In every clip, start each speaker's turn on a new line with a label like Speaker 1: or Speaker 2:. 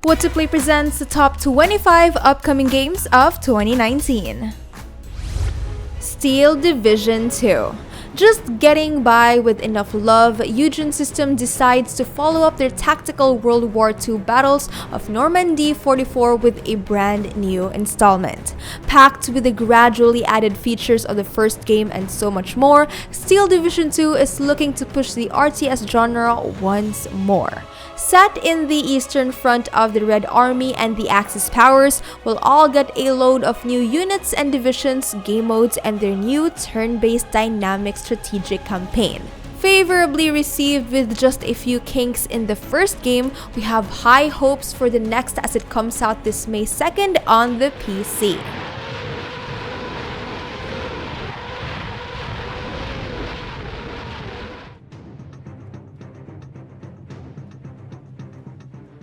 Speaker 1: What to Play presents the top 25 upcoming games of 2019. Steel Division 2. Just getting by with enough love, Eugen System decides to follow up their tactical World War II battles of Normandy 44 with a brand new installment. Packed with the gradually added features of the first game and so much more, Steel Division 2 is looking to push the RTS genre once more. Set in the Eastern Front of the Red Army and the Axis powers will all get a load of new units and divisions, game modes, and their new turn-based dynamic strategic campaign. Favorably received with just a few kinks in the first game, we have high hopes for the next as it comes out this May 2nd on the PC.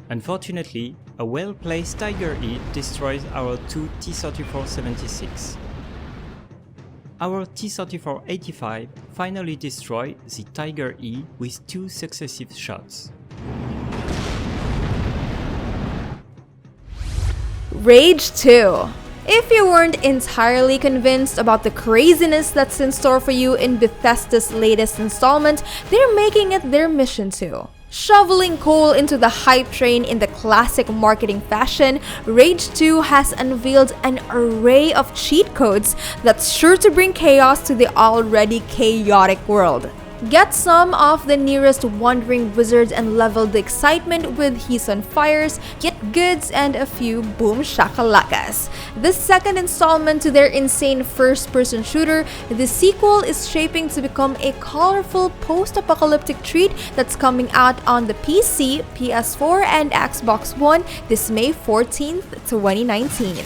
Speaker 2: Unfortunately, a well-placed Tiger E destroys our two T-34-76. Our T-34-85 finally destroys the Tiger E with two successive shots.
Speaker 1: Rage 2. If you weren't entirely convinced about the craziness that's in store for you in Bethesda's latest installment, they're making it their mission to. Shoveling coal into the hype train in the classic marketing fashion, Rage 2 has unveiled an array of cheat codes that's sure to bring chaos to the already chaotic world. Get some of the nearest wandering wizards and level the excitement with He's on Fires, Get Goods, and a few Boom Shakalakas. The second installment to their insane first-person shooter, the sequel is shaping to become a colorful post-apocalyptic treat that's coming out on the PC, PS4, and Xbox One this May 14th, 2019.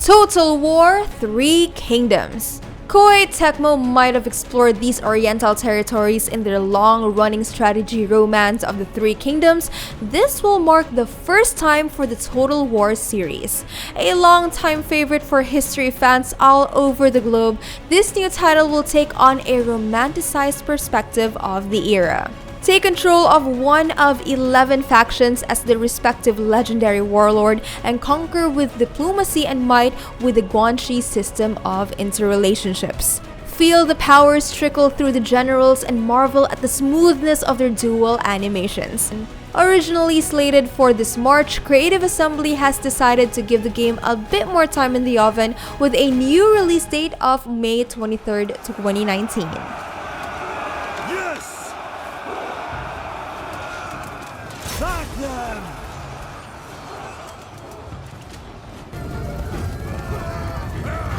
Speaker 1: Total War 3 Kingdoms. Koei Tecmo might have explored these oriental territories in their long-running strategy romance of the Three Kingdoms. This will mark the first time for the Total War series. A long-time favorite for history fans all over the globe, this new title will take on a romanticized perspective of the era. Take control of one of 11 factions as the respective legendary warlord and conquer with diplomacy and might with the Guanxi system of interrelationships. Feel the powers trickle through the generals and marvel at the smoothness of their dual animations. Originally slated for this March, Creative Assembly has decided to give the game a bit more time in the oven with a new release date of May 23rd, 2019.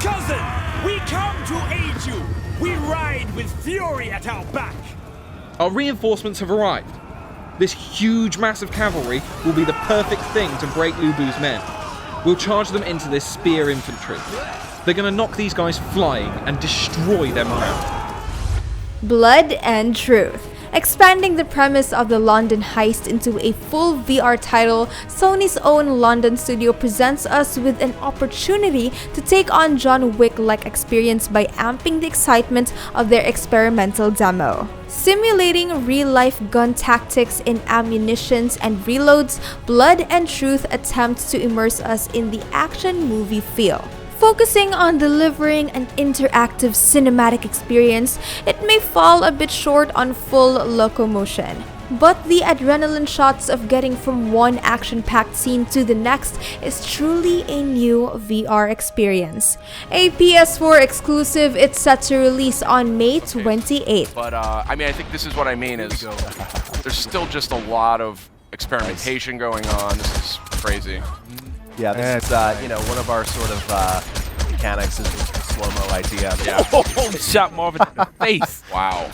Speaker 3: Cousin, we come to aid you. We ride with fury at our back.
Speaker 4: Our reinforcements have arrived. This huge mass of cavalry will be the perfect thing to break Ubu's men. We'll charge them into this spear infantry. They're gonna knock these guys flying and destroy their morale.
Speaker 1: Blood and Truth. Expanding the premise of the London heist into a full VR title, Sony's own London studio presents us with an opportunity to take on John Wick-like experience by amping the excitement of their experimental demo. Simulating real-life gun tactics in ammunitions and reloads, Blood and Truth attempts to immerse us in the action movie feel. Focusing on delivering an interactive cinematic experience, it may fall a bit short on full locomotion. But the adrenaline shots of getting from one action-packed scene to the next is truly a new VR experience. A PS4 exclusive, it's set to release on May 28th.
Speaker 5: But I think this is what I mean is there's still just a lot of experimentation going on. This is crazy.
Speaker 6: Yeah, this is one of our sort of mechanics is the slow-mo idea.
Speaker 5: Yeah.
Speaker 7: Shot Marvin in the face.
Speaker 5: Wow.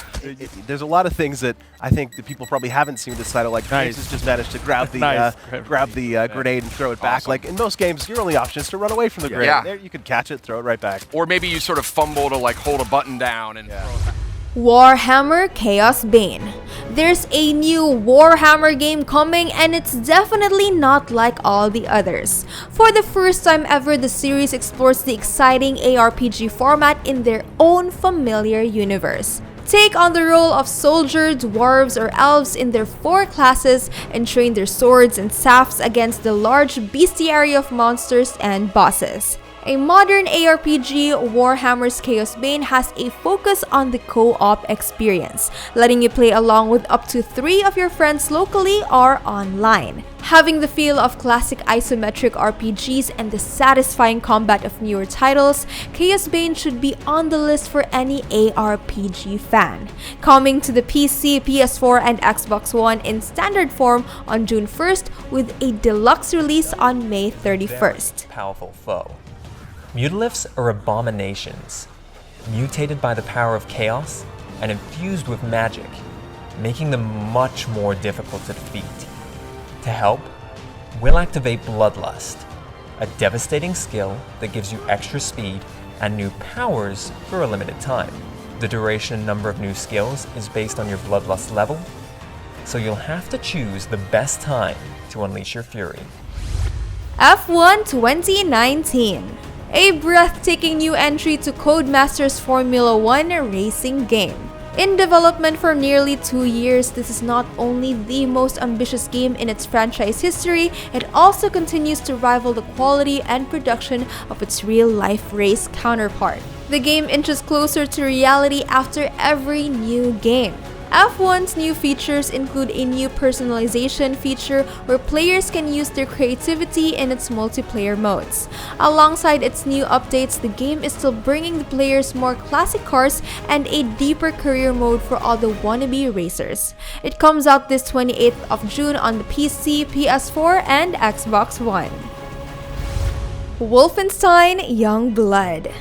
Speaker 6: There's a lot of things that I think that people probably haven't seen with this title, like Francis just managed to grab the grenade and throw it back.
Speaker 5: Awesome.
Speaker 6: Like in most games, your only option is to run away from the grenade.
Speaker 5: Yeah.
Speaker 6: There you can catch it, throw it right back.
Speaker 5: Or maybe you sort of fumble to like hold a button down and throw it back.
Speaker 1: Warhammer Chaosbane. There's a new Warhammer game coming, and it's definitely not like all the others. For the first time ever, the series explores the exciting ARPG format in their own familiar universe. Take on the role of soldiers, dwarves, or elves in their 4 classes and train their swords and staffs against the large bestiary of monsters and bosses. A modern ARPG, Warhammer's Chaosbane has a focus on the co-op experience, letting you play along with up to 3 of your friends locally or online. Having the feel of classic isometric RPGs and the satisfying combat of newer titles, Chaosbane should be on the list for any ARPG fan. Coming to the PC, PS4, and Xbox One in standard form on June 1st with a deluxe release on May 31st.
Speaker 7: Powerful foe. Mutilifs are abominations, mutated by the power of chaos and infused with magic, making them much more difficult to defeat. To help, we'll activate Bloodlust, a devastating skill that gives you extra speed and new powers for a limited time. The duration and number of new skills is based on your Bloodlust level, so you'll have to choose the best time to unleash your fury.
Speaker 1: F1 2019. A breathtaking new entry to Codemasters' Formula 1 racing game. In development for nearly 2 years, this is not only the most ambitious game in its franchise history, it also continues to rival the quality and production of its real-life race counterpart. The game inches closer to reality after every new game. F1's new features include a new personalization feature where players can use their creativity in its multiplayer modes. Alongside its new updates, the game is still bringing the players more classic cars and a deeper career mode for all the wannabe racers. It comes out this 28th of June on the PC, PS4, and Xbox One. Wolfenstein Youngblood.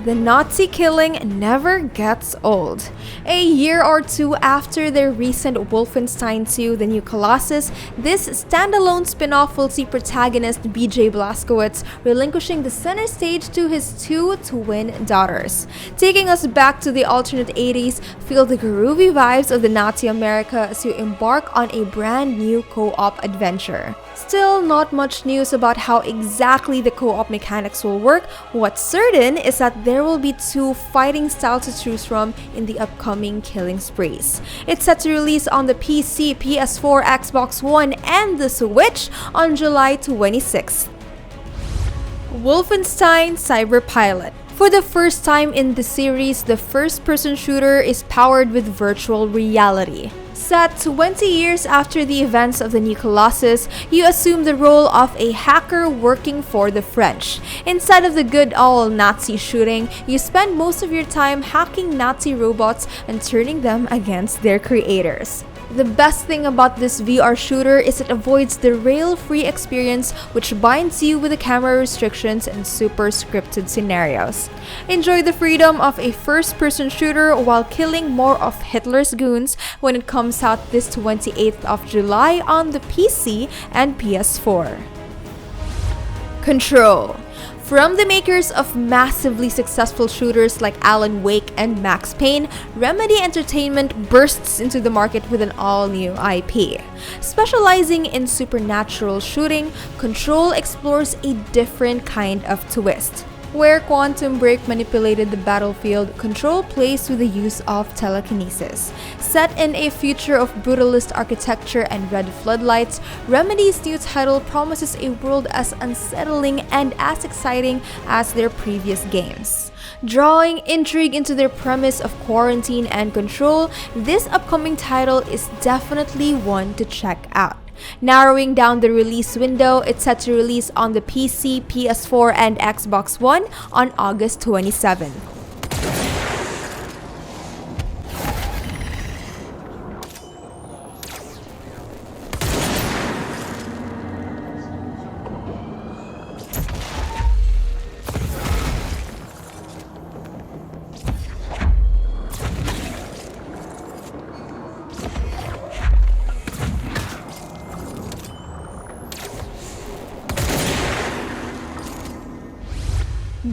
Speaker 1: The Nazi killing never gets old. A year or 2 after their recent Wolfenstein 2, The New Colossus, this standalone spin-off will see protagonist BJ Blazkowicz relinquishing the center stage to his 2 twin daughters. Taking us back to the alternate 80s, feel the groovy vibes of the Nazi America as you embark on a brand new co-op adventure. Still not much news about how exactly the co-op mechanics will work. What's certain is that there will be 2 fighting styles to choose from in the upcoming killing sprees. It's set to release on the PC, PS4, Xbox One, and the Switch on July 26th. Wolfenstein Cyberpilot. For the first time in the series, the first-person shooter is powered with virtual reality. Set 20 years after the events of the New Colossus, you assume the role of a hacker working for the French. Instead of the good old Nazi shooting, you spend most of your time hacking Nazi robots and turning them against their creators. The best thing about this VR shooter is it avoids the rail-free experience which binds you with the camera restrictions and super scripted scenarios. Enjoy the freedom of a first-person shooter while killing more of Hitler's goons when it comes out this 28th of July on the PC and PS4. Control. From the makers of massively successful shooters like Alan Wake and Max Payne, Remedy Entertainment bursts into the market with an all-new IP. Specializing in supernatural shooting, Control explores a different kind of twist. Where Quantum Break manipulated the battlefield, Control plays with the use of telekinesis. Set in a future of brutalist architecture and red floodlights, Remedy's new title promises a world as unsettling and as exciting as their previous games. Drawing intrigue into their premise of quarantine and control, this upcoming title is definitely one to check out. Narrowing down the release window, it's set to release on the PC, PS4, and Xbox One on August 27th.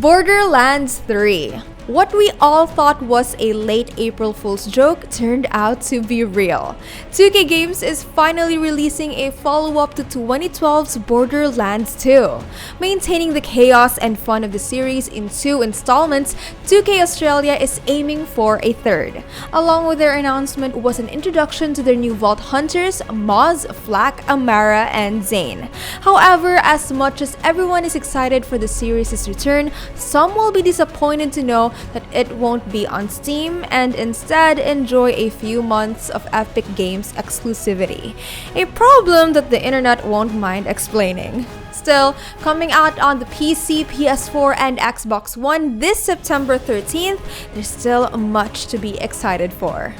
Speaker 1: Borderlands 3. What we all thought was a late April Fool's joke turned out to be real. 2K Games is finally releasing a follow-up to 2012's Borderlands 2. Maintaining the chaos and fun of the series in 2 installments, 2K Australia is aiming for a third. Along with their announcement was an introduction to their new Vault Hunters, Moz, Flak, Amara, and Zane. However, as much as everyone is excited for the series' return, some will be disappointed to know that it won't be on Steam and instead enjoy a few months of Epic Games exclusivity. A problem that the internet won't mind explaining. Still, coming out on the PC, PS4, and Xbox One this September 13th, there's still much to be excited for.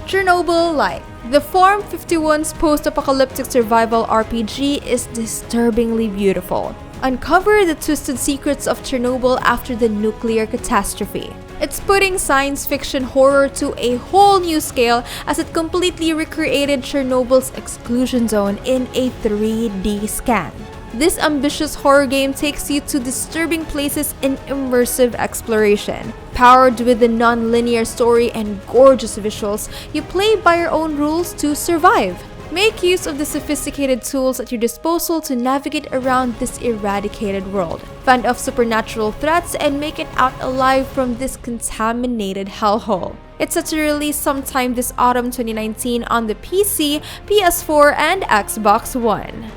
Speaker 1: Chernobyl Light. The Form 51's post-apocalyptic survival RPG is disturbingly beautiful. Uncover the twisted secrets of Chernobyl after the nuclear catastrophe. It's putting science fiction horror to a whole new scale as it completely recreated Chernobyl's exclusion zone in a 3D scan. This ambitious horror game takes you to disturbing places in immersive exploration. Powered with the non-linear story and gorgeous visuals, you play by your own rules to survive. Make use of the sophisticated tools at your disposal to navigate around this eradicated world, fend off supernatural threats, and make it out alive from this contaminated hellhole. It's set to release sometime this autumn 2019 on the PC, PS4, and Xbox One.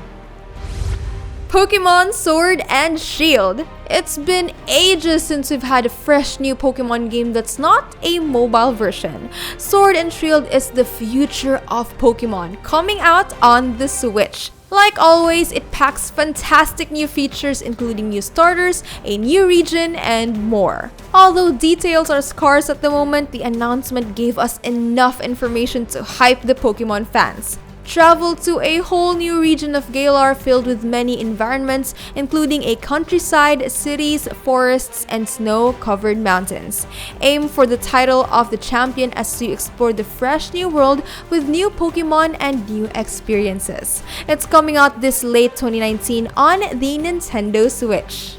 Speaker 1: Pokémon Sword and Shield. It's been ages since we've had a fresh new Pokémon game that's not a mobile version. Sword and Shield is the future of Pokémon, coming out on the Switch. Like always, it packs fantastic new features including new starters, a new region, and more. Although details are scarce at the moment, the announcement gave us enough information to hype the Pokémon fans. Travel to a whole new region of Galar filled with many environments, including a countryside, cities, forests, and snow-covered mountains. Aim for the title of the champion as you explore the fresh new world with new Pokemon and new experiences. It's coming out this late 2019 on the Nintendo Switch.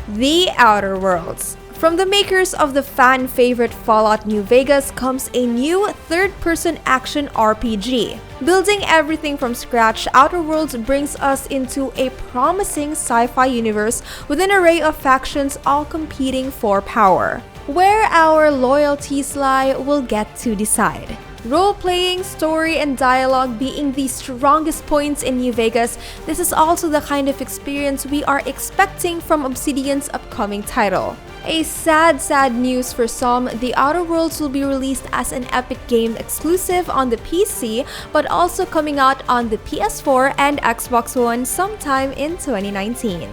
Speaker 1: The Outer Worlds. From the makers of the fan-favorite Fallout New Vegas comes a new third-person action RPG. Building everything from scratch, Outer Worlds brings us into a promising sci-fi universe with an array of factions all competing for power. Where our loyalties lie, we'll get to decide. Role-playing, story, and dialogue being the strongest points in New Vegas, this is also the kind of experience we are expecting from Obsidian's upcoming title. A sad news for some, The Outer Worlds will be released as an Epic Game exclusive on the PC, but also coming out on the PS4 and Xbox One sometime in 2019.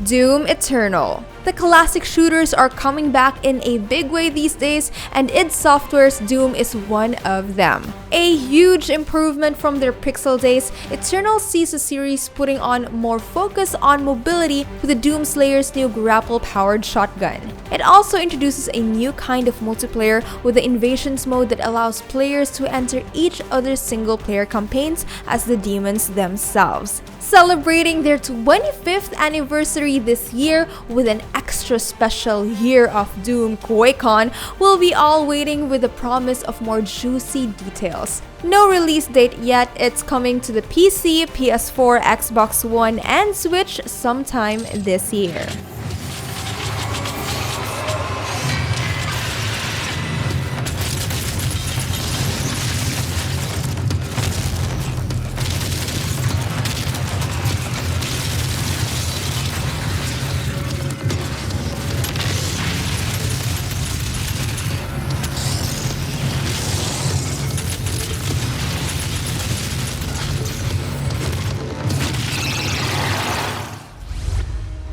Speaker 1: Doom Eternal. The classic shooters are coming back in a big way these days, and id Software's Doom is one of them. A huge improvement from their Pixel days, Eternal sees the series putting on more focus on mobility with the Doomslayer's new grapple-powered shotgun. It also introduces a new kind of multiplayer with the Invasions mode that allows players to enter each other's single-player campaigns as the demons themselves. Celebrating their 25th anniversary this year with an extra special Year of Doom QuakeCon, we'll be all waiting with the promise of more juicy details. No release date yet, it's coming to the PC, PS4, Xbox One, and Switch sometime this year.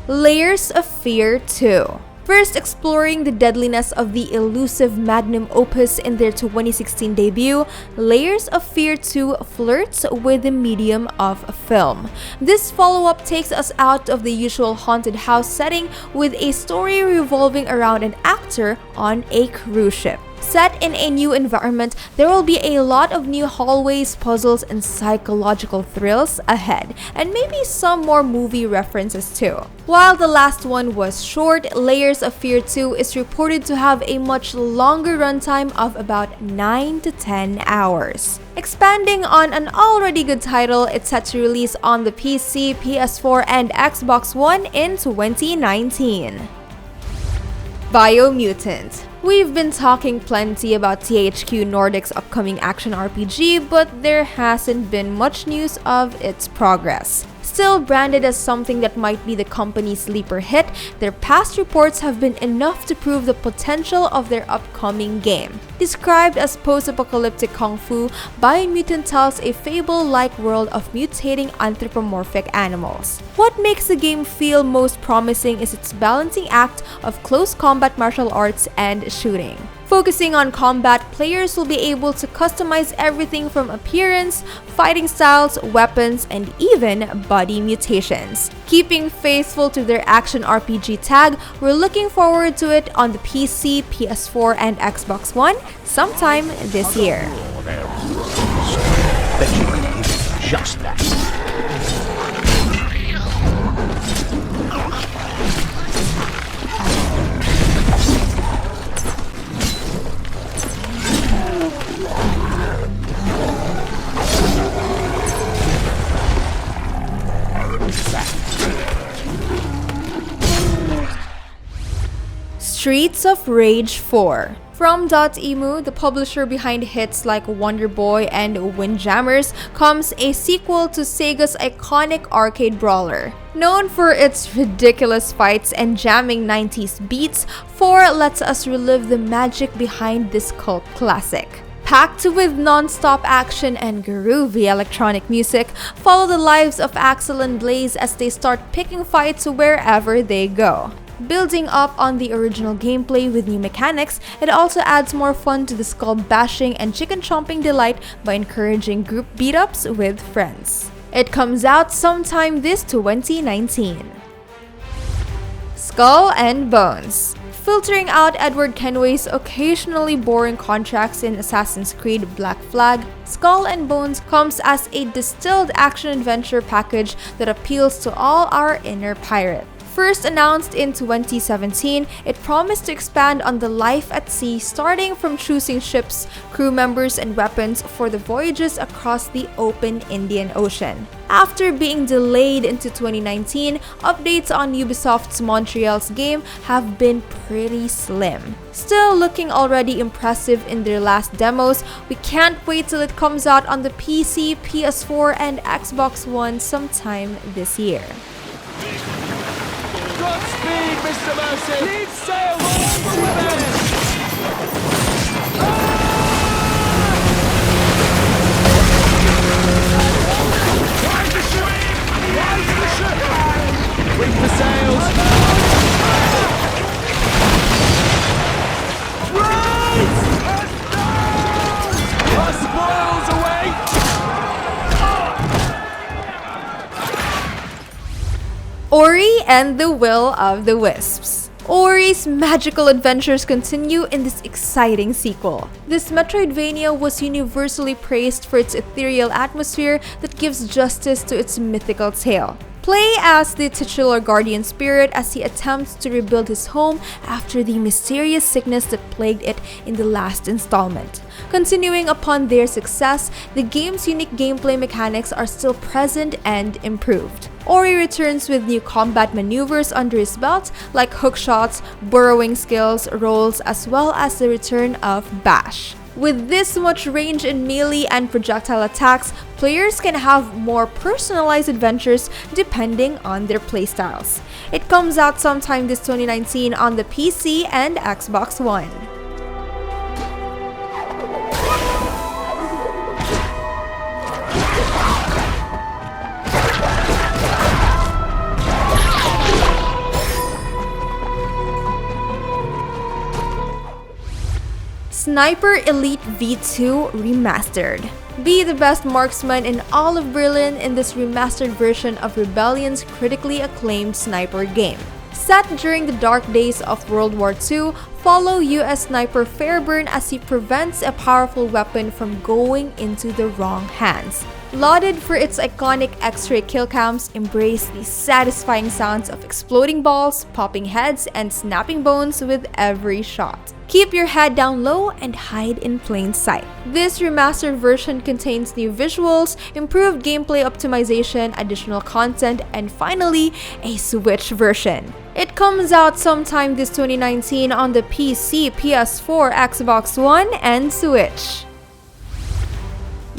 Speaker 1: Layers of Fear 2. First exploring the deadliness of the elusive magnum opus in their 2016 debut, Layers of Fear 2 flirts with the medium of film. This follow-up takes us out of the usual haunted house setting with a story revolving around an actor on a cruise ship. Set in a new environment, there will be a lot of new hallways, puzzles, and psychological thrills ahead, and maybe some more movie references too. While the last one was short, Layers of Fear 2 is reported to have a much longer runtime of about 9 to 10 hours. Expanding on an already good title, it's set to release on the PC, PS4, and Xbox One in 2019. Biomutant. We've been talking plenty about THQ Nordic's upcoming action RPG, but there hasn't been much news of its progress. Still branded as something that might be the company's sleeper hit, their past reports have been enough to prove the potential of their upcoming game. Described as post-apocalyptic kung fu, Biomutant tells a fable-like world of mutating anthropomorphic animals. What makes the game feel most promising is its balancing act of close combat martial arts and shooting. Focusing on combat, players will be able to customize everything from appearance, fighting styles, weapons, and even body mutations. Keeping faithful to their action RPG tag, we're looking forward to it on the PC, PS4, and Xbox One sometime this year.
Speaker 3: Just that.
Speaker 1: Streets of Rage 4. From Dotemu, the publisher behind hits like Wonder Boy and Windjammers, comes a sequel to Sega's iconic arcade brawler. Known for its ridiculous fights and jamming 90s beats, 4 lets us relive the magic behind this cult classic. Packed with non-stop action and groovy electronic music, follow the lives of Axel and Blaze as they start picking fights wherever they go. Building up on the original gameplay with new mechanics, it also adds more fun to the skull bashing and chicken chomping delight by encouraging group beat-ups with friends. It comes out sometime this 2019. Skull and Bones. Filtering out Edward Kenway's occasionally boring contracts in Assassin's Creed Black Flag, Skull and Bones comes as a distilled action-adventure package that appeals to all our inner pirate. First announced in 2017, it promised to expand on the life at sea, starting from choosing ships, crew members, and weapons for the voyages across the open Indian Ocean. After being delayed into 2019, updates on Ubisoft's Montreal's game have been pretty slim. Still looking already impressive in their last demos, we can't wait till it comes out on the PC, PS4, and Xbox One sometime this year.
Speaker 3: Godspeed, Mr. Mercy! Lead sail over with it! Rise the ship! Rise the ship! Reef the sails! Rise! Our spoils await!
Speaker 1: Ori and the Will of the Wisps. Ori's magical adventures continue in this exciting sequel. This Metroidvania was universally praised for its ethereal atmosphere that gives justice to its mythical tale. Play as the titular guardian spirit as he attempts to rebuild his home after the mysterious sickness that plagued it in the last installment. Continuing upon their success, the game's unique gameplay mechanics are still present and improved. Ori returns with new combat maneuvers under his belt like hookshots, burrowing skills, rolls, as well as the return of Bash. With this much range in melee and projectile attacks, players can have more personalized adventures depending on their playstyles. It comes out sometime this 2019 on the PC and Xbox One. Sniper Elite V2 Remastered. Be the best marksman in all of Berlin in this remastered version of Rebellion's critically acclaimed sniper game. Set during the dark days of World War II, follow US sniper Fairburn as he prevents a powerful weapon from going into the wrong hands. Lauded for its iconic X-ray kill cams, embrace the satisfying sounds of exploding balls, popping heads, and snapping bones with every shot. Keep your head down low and hide in plain sight. This remastered version contains new visuals, improved gameplay optimization, additional content, and finally, a Switch version. It comes out sometime this 2019 on the PC, PS4, Xbox One, and Switch.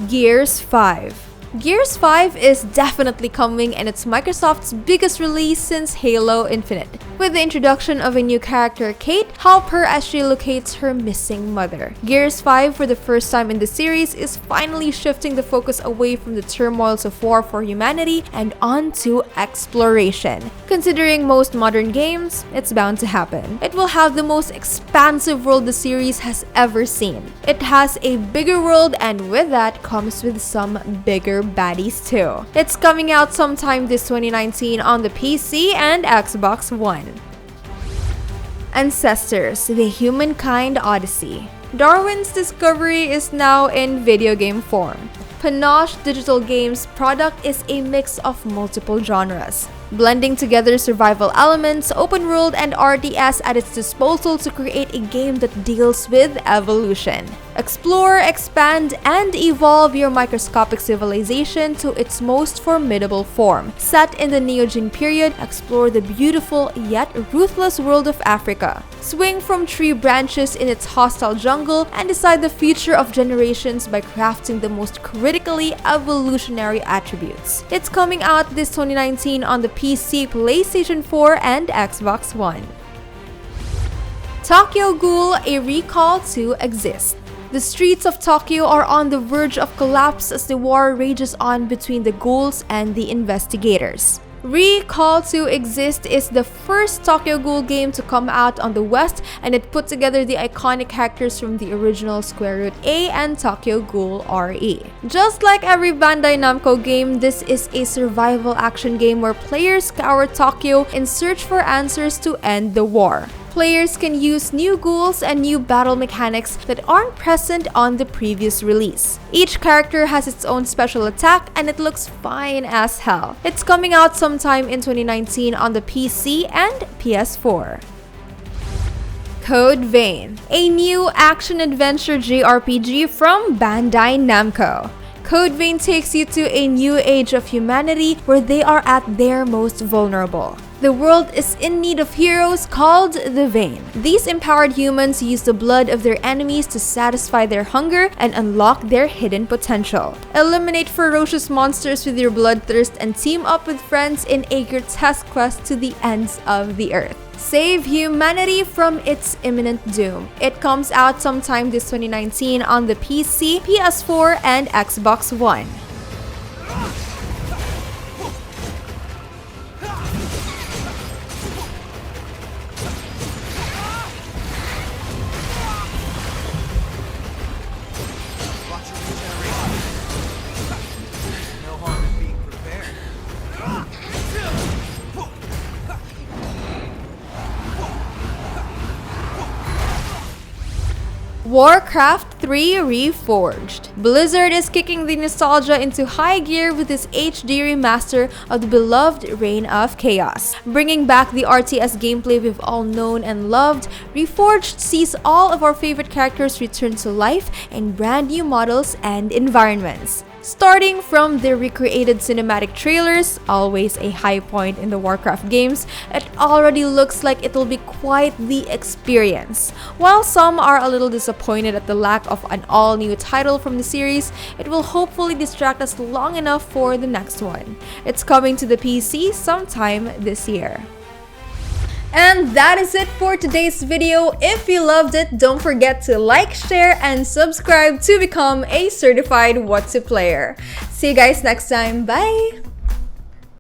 Speaker 1: Gears 5. Gears 5 is definitely coming, and it's Microsoft's biggest release since Halo Infinite. With the introduction of a new character, Kate, help her as she locates her missing mother. Gears 5, for the first time in the series, is finally shifting the focus away from the turmoils of war for humanity and onto exploration. Considering most modern games, it's bound to happen. It will have the most expansive world the series has ever seen. It has a bigger world, and with that comes with some bigger baddies too. It's coming out sometime this 2019 on the PC and Xbox One. Ancestors: The Humankind Odyssey. Darwin's Discovery is now in video game form. Panache Digital Games' product is a mix of multiple genres, blending together survival elements, open world, and RTS at its disposal to create a game that deals with evolution. Explore, expand, and evolve your microscopic civilization to its most formidable form. Set in the Neogene period, explore the beautiful yet ruthless world of Africa. Swing from tree branches in its hostile jungle and decide the future of generations by crafting the most critically evolutionary attributes. It's coming out this 2019 on the PC, PlayStation 4, and Xbox One. Tokyo Ghoul: A Recall to Exist. The streets of Tokyo are on the verge of collapse as the war rages on between the ghouls and the investigators. Recall to Exist is the first Tokyo Ghoul game to come out on the West, and it put together the iconic characters from the original Square Root A and Tokyo Ghoul RE. Just like every Bandai Namco game, this is a survival action game where players scour Tokyo in search for answers to end the war. Players can use new ghouls and new battle mechanics that aren't present on the previous release. Each character has its own special attack, and it looks fine as hell. It's coming out sometime in 2019 on the PC and PS4. Code Vein, a new action-adventure JRPG from Bandai Namco. Code Vein takes you to a new age of humanity where they are at their most vulnerable. The world is in need of heroes called the Vein. These empowered humans use the blood of their enemies to satisfy their hunger and unlock their hidden potential. Eliminate ferocious monsters with your bloodthirst and team up with friends in a grotesque quest to the ends of the earth. Save humanity from its imminent doom. It comes out sometime this 2019 on the PC, PS4, and Xbox One. Warcraft III Reforged. Blizzard is kicking the nostalgia into high gear with this HD remaster of the beloved Reign of Chaos. Bringing back the RTS gameplay we've all known and loved, Reforged sees all of our favorite characters return to life in brand new models and environments. Starting from the recreated cinematic trailers, always a high point in the Warcraft games, it already looks like it'll be quite the experience. While some are a little disappointed at the lack of an all-new title from the series, it will hopefully distract us long enough for the next one. It's coming to the PC sometime this year. And that is it for today's video. If you loved it, don't forget to like, share, and subscribe to become a certified What To Player. See you guys next time. Bye!